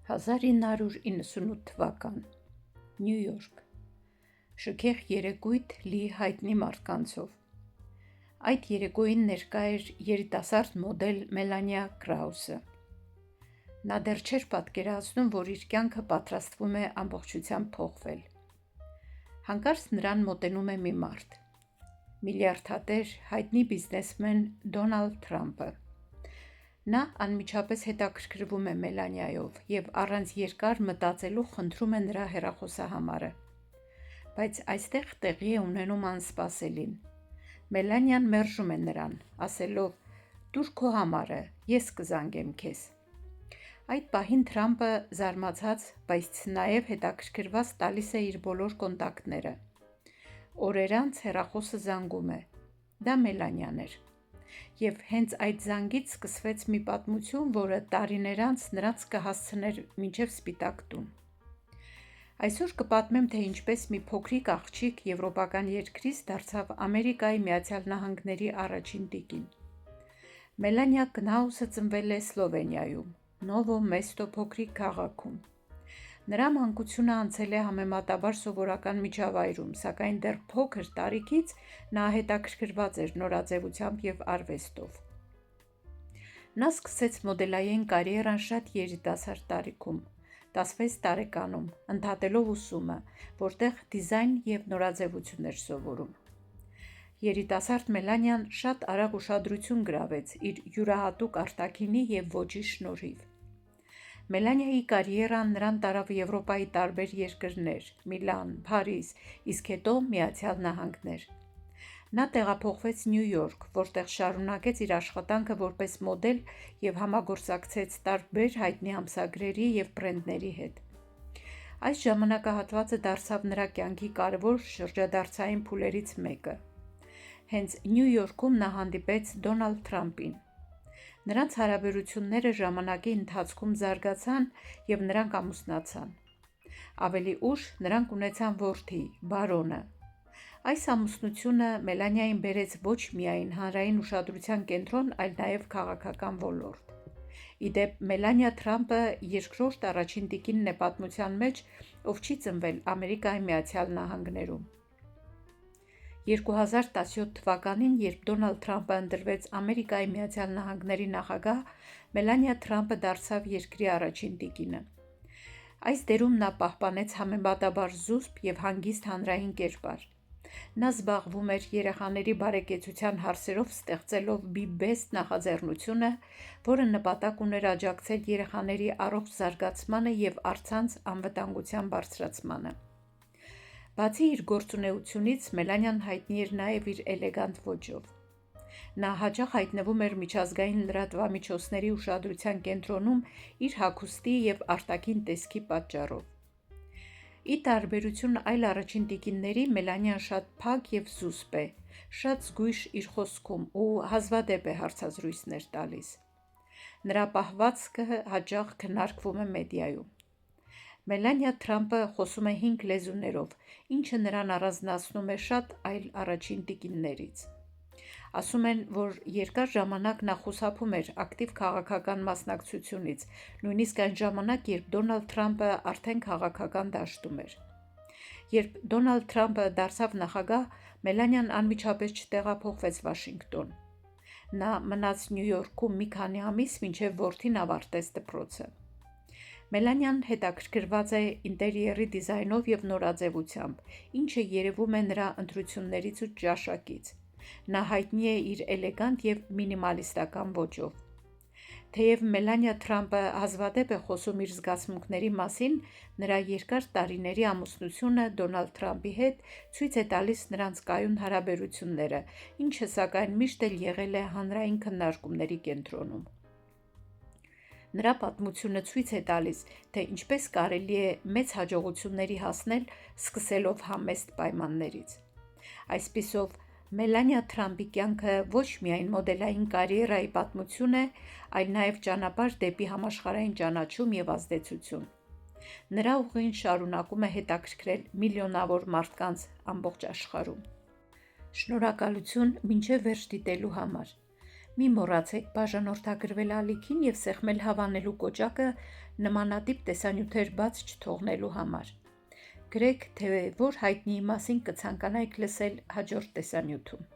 1998 թվական Նյու Յորք շքեղ երեկույթ լի հայտնի մարդկանցով։ Այդ երեկոյին ներկա էր երիտասարդ մոդել Մելանիա Կրաուսը։ Նա դեռ չէր պատկերացնում, որ իր կյանքը պատրաստվում է ամբողջությամբ փոխվել։ Հանկարծ նրան մոտենում է մի մարդ՝ միլիարդատեր, հայտնի բիզնեսմեն Դոնալդ Թրամփը։ Նա անմիջապես հետաքրքրվում է Մելանիայով և առանց երկար մտածելու խնդրում է նրա հեռախոսահամարը։ Բայց այստեղ տեղի է ունենում անսպասելին։ Մելանիան մերժում է նրան, ասելով. «Տուր քո համարը, ես կզանգեմ քեզ»։ Այդ պահին Թրամփը զարմացած, բայց նաև հետաքրքրված տալիս է իր բոլոր կոնտակտները։ Օրեր անց հեռախոսը զանգում է։ Դա Մելանիան էր։ Եվ հենց այդ զանգից սկսվեց մի պատմություն, որը տարիներ անց նրանց կհասցներ մինչև Սպիտակ տուն։ Այսօր կպատմեմ, թե ինչպես մի փոքրիկ աղջիկ եվրոպական երկրից դարձավ Ամերիկայի Միացյալ Նահանգների առաջին տիկին։ Մելանիա Կնաուսը ծնվել է Սլովենիայում, Նովո Մեստո փոքրիկ քաղաքում։ Նրա մանկությունը անցել է համեմատաբար սովորական միջավայրում, սակայն դեռ փոքր տարիքից նա հետաքրքրված էր նորաձևությամբ և արվեստով։ Նա սկսեց մոդելային կարիերան շատ երիտասարդ տարիքում, 16 տարեկանում, ընդհատելով ուսումը, որտեղ դիզայն և նորաձևություն էր սովորում։ Երիտասարդ Մելանիան շատ արագ ուշադրություն գրավեց իր յուրահատուկ արտաքինի և ոճի շնորհիվ։ Մելանիայի կարիերան նրան տարավ Եվրոպայի տարբեր երկրներ՝ Միլան, Փարիզ, իսկ հետո Միացյալ Նահանգներ։ Նա տեղափոխվեց Նյու Յորք, որտեղ շարունակեց իր աշխատանքը որպես մոդել և համագործակցեց տարբեր հայտնի ամսագրերի և բրենդների հետ։ Այս ժամանակահատվածը դարձավ նրա կյանքի կարևոր շրջադարձային փուլերից մեկը։ Հենց Նյու Յորքում նա հանդիպեց Դոնալդ Թրամփին։ Նրանց հարաբերությունները ժամանակի ընթացքում զարգացան և նրանք ամուսնացան։ Ավելի ուշ նրանք ունեցան որդի՝ Բարոնը։ Այս ամուսնությունը Մելանիային բերեց ոչ միայն հանրային ուշադրության կենտրոն, այլ նաև քաղաքական ոլորտ։ Ի դեպ, Մելանիա Թրամփը երկրորդ առաջին տիկինն է պատմության մեջ, ով չի ծնվել Ամերիկայի Միացյալ Նահանգներում։ 2017 թվականին, երբ Դոնալդ Թրամփը ընտրվեց Ամերիկայի Միացյալ Նահանգների նախագահ, Մելանիա Թրամփը դարձավ երկրի առաջին տիկինը։ Այս դերում նա պահպանեց համեմատաբար զուսպ և հանգիստ հանրային կերպար։ Նա զբաղվում էր երեխաների բարեկեցության հարցերով, ստեղծելով Be Best նախաձեռնությունը, որը նպատակ ուներ աջակցել երեխաների առողջ զարգացմանը և առցանց անվտանգության բարձրացմանը։ Բացի իր գործունեությունից, Մելանիան հայտնի էր նաև իր էլեգանտ ոճով։ Նա հաճախ հայտնվում էր միջազգային լրատվամիջոցների ուշադրության կենտրոնում իր հագուստի և արտաքին տեսքի պատճառով։ Ի տարբերություն այլ առաջին տիկինների, Մելանիան շատ փակ և զուսպ է, շատ զգույշ իր խոսքում ու հազվադեպ է հարցազրույցներ տալիս։ Նրա պահվածքը հաճախ քննարկվում է մեդիայում։ Մելանիա Թրամփը խոսում է 5 լեզուներով, ինչը նրան առանձնացնում է շատ այլ առաջին տիկիններից։ Ասում են, որ երկար ժամանակ նա խուսափում էր ակտիվ քաղաքական մասնակցությունից, նույնիսկ այն ժամանակ, երբ Դոնալդ Թրամփը արդեն քաղաքական դաշտում էր։ Երբ Դոնալդ Թրամփը դարձավ նախագահ, Մելանիան անմիջապես չտեղափոխվեց Վաշինգտոն։ Նա մնաց Նյու Յորքում մի քանի ամիս, մինչև որդին ավարտեց դպրոցը։ Մելանիան հետաքրքրված է ինտերիերի դիզայնով և նորաձևությամբ, ինչը երևում է նրա ընտրություններից ու ճաշակից։ Նա հայտնի է իր էլեգանտ և մինիմալիստական ոճով։ Թեև Մելանիա Թրամփը հազվադեպ է խոսում իր զգացմունքների մասին, նրա երկար տարիների ամուսնությունը Դոնալդ Թրամփի հետ ցույց է տալիս նրանց կայուն հարաբերությունները, ինչը սակայն միշտ էլ եղել է հանրային քննարկումների կենտրոնում։ Նրա պատմությունը ցույց է տալիս, թե ինչպես կարելի է մեծ հաջողությունների հասնել, սկսելով համեստ պայմաններից։ Այսպիսով, Մելանիա Թրամփի կյանքը ոչ միայն մոդելային կարիերայի պատմություն է, այլ նաև ճանապարհ դեպի համաշխարհային ճանաչում և ազդեցություն։ Նրա ուղին շարունակում է հետաքրքրել միլիոնավոր մարդկանց ամբողջ աշխարհում։ Շնորհակալություն մինչև վերջ դիտելու համար։ Մի մոռացեք բաժանորդագրվել ալիքին և սեղմել հավանելու կոճակը նմանատիպ տեսանյութեր բաց չթողնելու համար։ Գրեք, թե որ հայտնիի մասին կցանկանայիք լսել հաջորդ տեսանյութում։